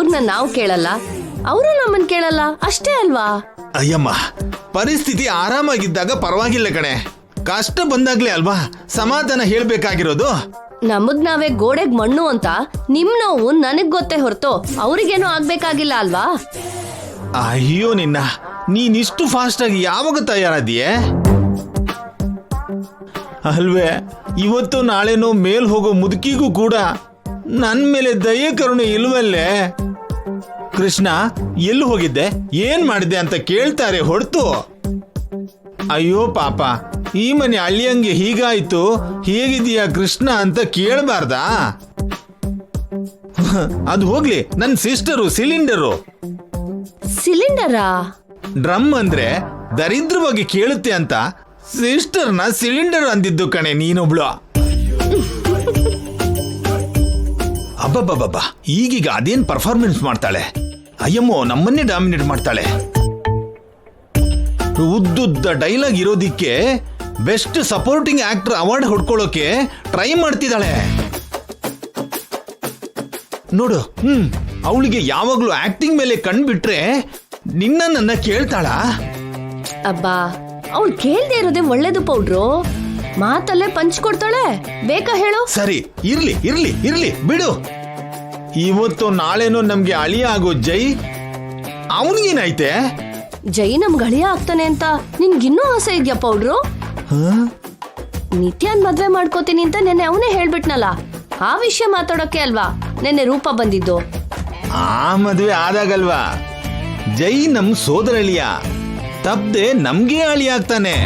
ಅವ್ರನ್ನ ನಾವು ಕೇಳಲ್ಲ, ಅವರು ನಮ್ಮನ್ ಕೇಳಲ್ಲ, ಅಷ್ಟೇ ಅಲ್ವಾ? ಅಯ್ಯಮ್ಮ, ಪರಿಸ್ಥಿತಿ ಆರಾಮಾಗಿದ್ದಾಗ ಪರವಾಗಿಲ್ಲ ಕಣೆ, ಕಷ್ಟ ಬಂದಾಗ್ಲೇ ಅಲ್ವಾ ಸಮಾಧಾನ ಹೇಳ್ಬೇಕಾಗಿರೋದು. ನಮಗ್ ನಾವೇ ಗೋಡೆಗ್ ಮಣ್ಣು ಅಂತ ನಿಮ್ ನೋವು ನನಗ್ ಗೊತ್ತೇ ಹೊರತು ಅವ್ರಿಗೇನು ಆಗ್ಬೇಕಾಗಿಲ್ಲ ಅಲ್ವಾ? ಅಯ್ಯೋ ನಿನ್ನ, ನೀನಿಷ್ಟು ಫಾಸ್ಟ್ ಆಗಿ ಯಾವಾಗ ತಯಾರಾದಿಯೇ? ಅಲ್ವೇ, ಇವತ್ತು ನಾಳೆನೋ ಮೇಲ್ ಹೋಗೋ ಮುದುಕಿಗೂ ಕೂಡ ನನ್ ಮೇಲೆ ದಯೆ ಕರುಣೆ ಇಲ್ವಲ್ಲೇ? ಕೃಷ್ಣ ಎಲ್ಲಿ ಹೋಗಿದ್ದೆ, ಏನ್ ಮಾಡಿದೆ ಅಂತ ಕೇಳ್ತಾರೆ ಹೊರತು ಅಯ್ಯೋ ಪಾಪ ಈ ಮನೆ ಅಳಿಯಂಗೆ ಹೀಗಾಯ್ತು, ಹೇಗಿದೀಯಾ ಕೃಷ್ಣ ಅಂತ ಕೇಳಬಾರ್ದಾ? ಅದು ಹೋಗ್ಲಿ, ನನ್ ಸಿಸ್ಟರು ಸಿಲಿಂಡರು. ಸಿಲಿಂಡರಾ? ಡ್ರಮ್ ಅಂದ್ರೆ ದರಿದ್ರವಾಗಿ ಕೇಳುತ್ತೆ ಅಂತ ಸಿಸ್ಟರ್ನ ಸಿಲಿಂಡರ್ ಅಂದಿದ್ದು ಕಣೆ ನೀನೊಬ್ಳು. ಅಬ್ಬಬ್ಬಬ್ಬ, ಈಗೀಗ ಅದೇನ್ ಪರ್ಫಾರ್ಮೆನ್ಸ್ ಮಾಡ್ತಾಳೆ ಅಯ್ಯಮ್ಮೋ, ನಮ್ಮನ್ನೇ ಡಾಮಿನೇಟ್ ಮಾಡ್ತಾಳೆ. ಉದ್ದುದ್ದ ಡೈಲಾಗ್ ಇರೋದಿಕ್ಕೆ ಬೆಸ್ಟ್ ಸಪೋರ್ಟಿಂಗ್ ಆಕ್ಟರ್ ಅವಾರ್ಡ್ ಹೊಡ್ಕೊಳ್ಳೋಕೆ ಟ್ರೈ ಮಾಡ್ತಿದ್ದಾಳೆ ನೋಡು. ಅವಳಿಗೆ ಯಾವಾಗ್ಲೂ ಆಕ್ಟಿಂಗ್ ಮೇಲೆ ಕಣ್ಬಿಟ್ರೆ ನಿನ್ನ ಕೇಳ್ತಾಳ? ಅಬ್ಬಾ, ಅವಳು ಕೇಳ್ದೆ ಇರೋದೇ ಒಳ್ಳೇದು ಪೌಡ್ರು. ಮಾತಲ್ಲೇ ಪಂಚ್ ಕೊಡ್ತಾಳೆ, ಬೇಕಾ ಹೇಳು? ಸರಿ, ಇರ್ಲಿ ಇರ್ಲಿ ಇರ್ಲಿ ಬಿಡು. ಇವತ್ತು ನಾಳೆನೋ ನಮ್ಗೆ ಅಳಿಯ ಆಗೋ ಜೈ, ಅವನಿಗೇನಾಯ್ತೆ? ಜೈ ನಮ್ಗೆ ಅಳಿಯ ಆಗ್ತಾನೆ ಅಂತ ನಿನ್ಗಿನ್ನೂ ಆಸೆ ಇದ್ಯಾ ಪೌಡ್ರು? ನಿತ್ಯಾನ್ ಮದ್ವೆ ಮಾಡ್ಕೋತೀನಿ ಅಂತ ನೆನ್ನೆ ಅವನೇ ಹೇಳ್ಬಿಟ್ನಲ್ಲ, ಆ ವಿಷಯ ಮಾತಾಡೋಕೆ ಅಲ್ವಾ ನೆನ್ನೆ ರೂಪ ಬಂದಿದ್ದು. ಆ ಮದ್ವೆ ಆದಾಗಲ್ವಾ ಜೈ ನಮ್ ಸೋದರಳಿಯ, ತಪ್ಪದೆ ನಮ್ಗೆ ಅಳಿಯ ಆಗ್ತಾನೆ.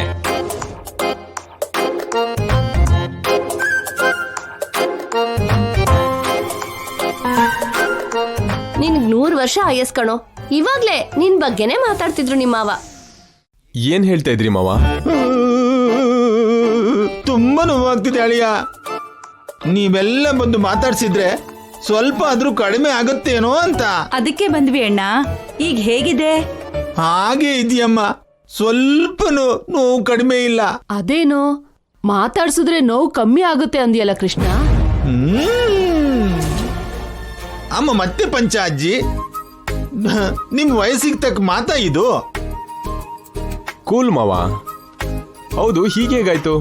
ನಿನ್ಗ್ 100 ವರ್ಷ ಆಯಸ್ ಕಣೋ. ಇವಾಗ್ಲೇ ನಿನ್ ಬಗ್ಗೆನೆ ಮಾತಾಡ್ತಿದ್ರು ನಿಮ್ಮವ. ಏನ್ ಹೇಳ್ತಾ ಇದ್ರಿ ಮಾವ? ತುಂಬಾ ನೋವಾಗ್ತಿದೆ ಅಳಿಯ. ನೀವೆಲ್ಲ ಬಂದು ಮಾತಾಡ್ಸಿದ್ರೆ ಸ್ವಲ್ಪ ಆದ್ರೂ ಕಡಿಮೆ ಆಗತ್ತೇನೋ ಅಂತ. ಅದಕ್ಕೆ ಬಂದ್ವಿ ಅಣ್ಣ. ಈಗ ಹೇಗಿದೆ? ಹಾಗೆ ಇದೆಯಮ್ಮ, ಸ್ವಲ್ಪ ನೋವು ಕಡಿಮೆ ಇಲ್ಲ. ಅದೇನೋ ಮಾತಾಡ್ಸಿದ್ರೆ ನೋವು ಕಮ್ಮಿ ಆಗುತ್ತೆ ಅಂದಿಯಲ್ಲ ಕೃಷ್ಣ. ಅಮ್ಮ ಮತ್ತೆ ಪಂಚ ಅಜ್ಜಿ, ನಿಮ್ ವಯಸ್ಸಿಗೆ ತಕ್ಕ ಮಾತಾ ಇದು? ಕೂಲ್ ಮಾವ. ಹೌದು, ಹೀಗೇಗಾಯ್ತು?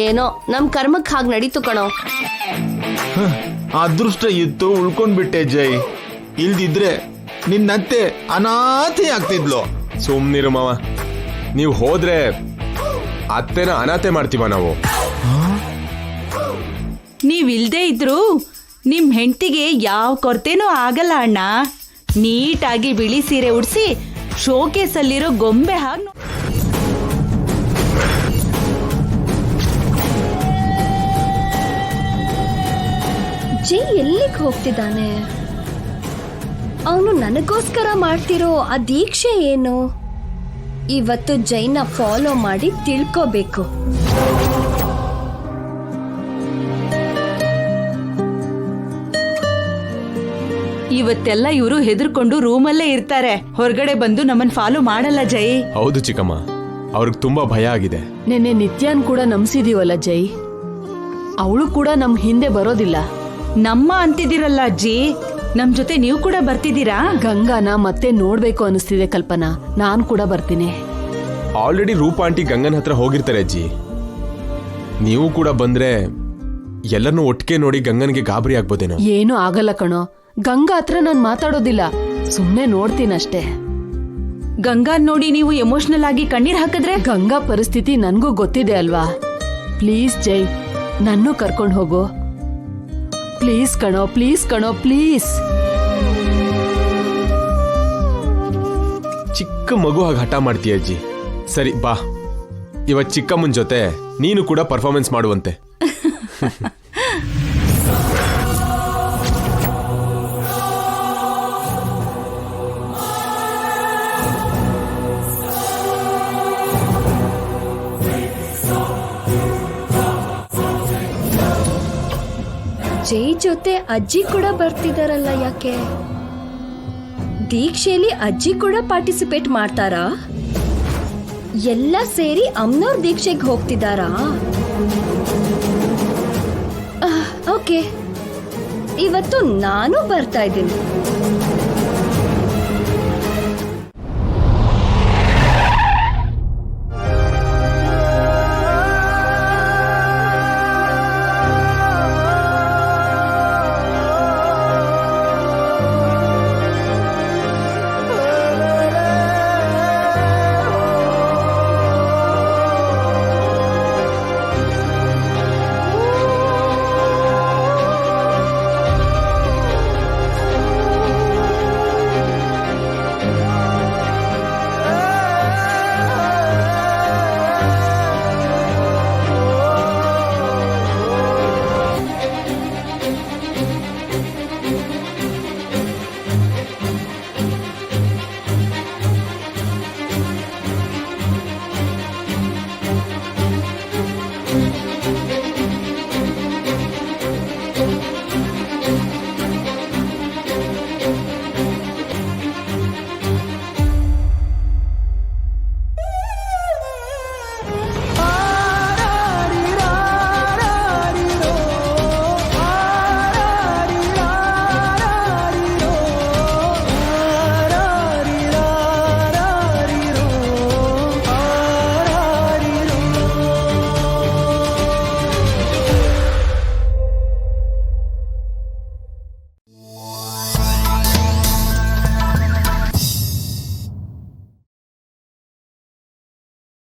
ಏನೋ ನಮ್ ಕರ್ಮಕ್ ಹಾಗೆ ನಡೀತು ಕಣೋ. ಅದೃಷ್ಟ ಇತ್ತು, ಉಳ್ಕೊಂಡ್ಬಿಟ್ಟೆ ಜೈ. ಇಲ್ದಿದ್ರೆ ನಿನ್ನತ್ತೆ ಅನಾಥೆ ಆಗ್ತಿದ್ಲು. ಸುಮ್ನಿರು ಮಾವ, ನೀವು ಹೋದ್ರೆ ಅತ್ತೆನ ಅನಾಥೆ ಮಾಡ್ತೀವ ನಾವು. ನೀವಿಲ್ದೇ ಇದ್ರು ನಿಮ್ ಹೆಂಡತಿಗೆ ಯಾವ ಕೊರತೆನೂ ಆಗಲ್ಲ ಅಣ್ಣ. ನೀಟಾಗಿ ಬಿಳಿ ಸೀರೆ ಉಡ್ಸಿ ಶೋಕೇಸ್ ಅಲ್ಲಿರೋ ಗೊಂಬೆ ಹಾಗೆ ಜೈ ಎಲ್ಲಿಗೆ ಹೋಗ್ತಿದ್ದಾನೆ? ಅವನು ನನಗೋಸ್ಕರ ಮಾಡ್ತಿರೋ ಆ ದೀಕ್ಷೆ ಏನು? ಇವತ್ತು ಜೈನ ಫಾಲೋ ಮಾಡಿ ತಿಳ್ಕೋಬೇಕು. ಇವತ್ತೆಲ್ಲ ಇವರು ಹೆದರ್ಕೊಂಡು ರೂಮಲ್ಲೇ ಇರ್ತಾರೆ, ಹೊರಗಡೆ ಬಂದು ನಮ್ಮನ್ ಫಾಲೋ ಮಾಡಲ್ಲ ಜೈ. ಹೌದು ಚಿಕ್ಕಮ್ಮ, ಅವ್ರಿಗೆ ತುಂಬಾ ಭಯ ಆಗಿದೆ. ನೆನ್ನೆ ನಿತ್ಯಾನ್ ಕೂಡ ನಂಬಿಸಿದೀವಲ್ಲ ಜೈ, ಅವಳು ಕೂಡ ನಮ್ ಹಿಂದೆ ಬರೋದಿಲ್ಲ. ನಮ್ಮ ಅಂತಿದ್ದೀರಲ್ಲ ಅಜ್ಜಿ, ನಮ್ ಜೊತೆ ನೀವು ಕೂಡ ಬರ್ತಿದ್ದೀರಾ? ಗಂಗಾನ ಮತ್ತೆ ನೋಡ್ಬೇಕು ಅನಿಸ್ತಿದೆ ಕಲ್ಪನಾ, ನಾನ್ ಕೂಡ ಬರ್ತೀನಿ. ಆಲ್ರೆಡಿ ರೂಪ ಆಂಟಿ ಗಂಗನ ಹತ್ರ ಹೋಗಿರ್ತಾರೆ ಅಜ್ಜಿ. ನೀವು ಕೂಡ ಬಂದ್ರೆ ಎಲ್ಲರನ್ನೂ ಒಟ್ಟಿಗೆ ನೋಡಿ ಗಂಗನ್ಗೆ ಗಾಬರಿ ಆಗ್ಬೋದೇನೋ. ಏನು ಆಗಲ್ಲ ಕಣೋ, ಗಂಗಾ ಹತ್ರ ನಾನ್ ಮಾತಾಡೋದಿಲ್ಲ, ಸುಮ್ನೆ ನೋಡ್ತೀನಷ್ಟೇ. ಗಂಗಾ ನೋಡಿ ನೀವು ಎಮೋಷನಲ್ ಆಗಿ ಕಣ್ಣೀರ್ ಹಾಕಿದ್ರೆ? ಗಂಗಾ ಪರಿಸ್ಥಿತಿ ನನ್ಗೂ ಗೊತ್ತಿದೆ ಅಲ್ವಾ. ಪ್ಲೀಸ್ ಜೈ, ನನ್ನೂ ಕರ್ಕೊಂಡು ಹೋಗು. ಪ್ಲೀಸ್ ಕಣೋ, ಪ್ಲೀಸ್ ಕಣೋ, ಪ್ಲೀಸ್. ಚಿಕ್ಕ ಮಗು ಹಾಗೆ ಹಠ ಮಾಡ್ತೀಯ ಅಜ್ಜಿ. ಸರಿ ಬಾ, ಇವತ್ತು ಚಿಕ್ಕಮ್ಮನ ಜೊತೆ ನೀನು ಕೂಡ ಪರ್ಫಾರ್ಮೆನ್ಸ್ ಮಾಡುವಂತೆ. ಜೈ ಜೊತೆ ಅಜ್ಜಿ ಕೂಡ ಬರ್ತಿದಾರಲ್ಲ, ಯಾಕೆ? ದೀಕ್ಷೆಯಲ್ಲಿ ಅಜ್ಜಿ ಕೂಡ ಪಾರ್ಟಿಸಿಪೇಟ್ ಮಾಡ್ತಾರಾ? ಎಲ್ಲ ಸೇರಿ ಅಮ್ಮನವ್ರ ದೀಕ್ಷೆಗೆ ಹೋಗ್ತಿದಾರಾ? ಓಕೆ, ಇವತ್ತು ನಾನು ಬರ್ತಾ ಇದ್ದೀನಿ.